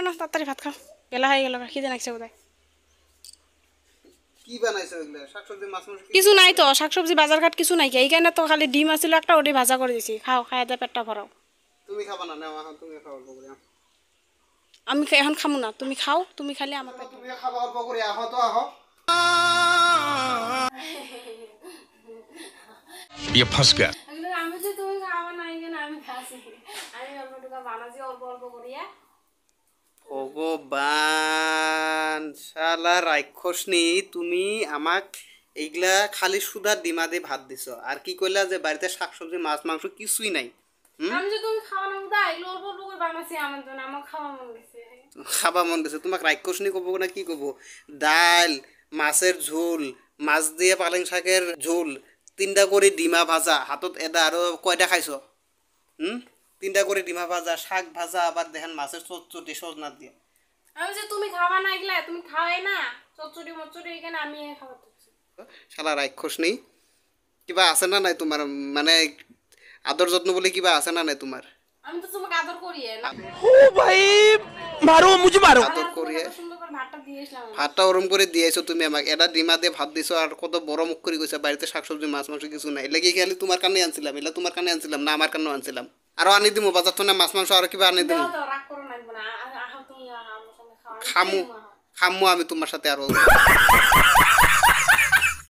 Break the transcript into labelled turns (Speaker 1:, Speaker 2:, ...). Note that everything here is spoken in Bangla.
Speaker 1: না তাড়াতাড়ি ভাত খাও বেলা হয়ে গেল খিদে লাগছে বোধহয়
Speaker 2: কি বানাইছো এগুলা শাকসবজি মাছ মাংস
Speaker 1: কিছু নাই তো শাকসবজি বাজার ঘাট কিছু নাই এইখানে তো খালি ডিম আছিল একটা ওটি ভাজা করে দিছি খাও খাই দে পেটটা ভরাও
Speaker 2: তুমি খাবা না নাও এখন তুমি খাও অল্প করে
Speaker 1: আমি এখন খামু না তুমি খাও তুমি খালি আমার পেট
Speaker 2: তুমি খাবা অল্প করে আহো তো আহো
Speaker 3: ये फंस गया
Speaker 1: আমি যে তুমি খাওয়া নাই কেন আমি খাসি আমি অল্প টাকা বানাজি অল্প অল্প করিয়া
Speaker 2: ভগবান শালা রাক্ষসনি তুমি আমাক এইগুলা খালি সুদা ডিমা দিয়ে ভাত দিছো আর কি কইলা যে বাড়িতে শাকসবজি মাছ মাংস কিছুই নাই
Speaker 1: আমি যে তুমি খাওয়া না দা এগুলো অল্প অল্প করে বানাছি আমার জন্য আমার খাওয়া মন গেছে
Speaker 2: খাবা মন গেছে তোমাক রাক্ষসনি কব না কি কব ডাল মাছের ঝোল মাছ দিয়ে পালেং শাকের ঝোল 3টা করে ডিমা ভাজা হাতত এদা আর কয়টা খাইছো তিনটা করে ডিমা ভাজা শাক ভাজা আবার দেখেন মাছের চচ্চড়ি সজনা দিয়ে
Speaker 1: আমি যে তুমি খাওয়া না এগুলা তুমি খাওয়াই না চচ্চড়ি মচ্চড়ি এখানে আমি খাবার দিচ্ছি
Speaker 2: শালা রাক্ষস নেই কিবা আছে না নাই তোমার মানে আদর যত্ন বলে কিবা আছে না নাই তোমার
Speaker 1: আমি তো তোমাকে আদর করি না
Speaker 3: ओ भाई मारो मुझे मारो
Speaker 2: আদর করিয়ে
Speaker 1: সুন্দর করে ভাতটা দিয়েছিলাম
Speaker 2: ভাতটা ওরম করে দিয়েছো তুমি আমাকে এটা ডিমা দিয়ে ভাত দিছো আর কত বড় মুখ করে কইছে বাড়িতে শাকসবজি মাছ মাংস কিছু নাই এলে কি খালি তোমার কানে আনছিলাম এলা তোমার কানে আনছিলাম না আমার কানে আনছিলাম আরো আনি দিমু বাজার থেকে মাছ মাংস আর কিবা আনি দিমু
Speaker 1: তো রাগ করো না না আহ তুমি আমার সঙ্গে খাওয়া
Speaker 2: খামু আমি তোমার সাথে আরো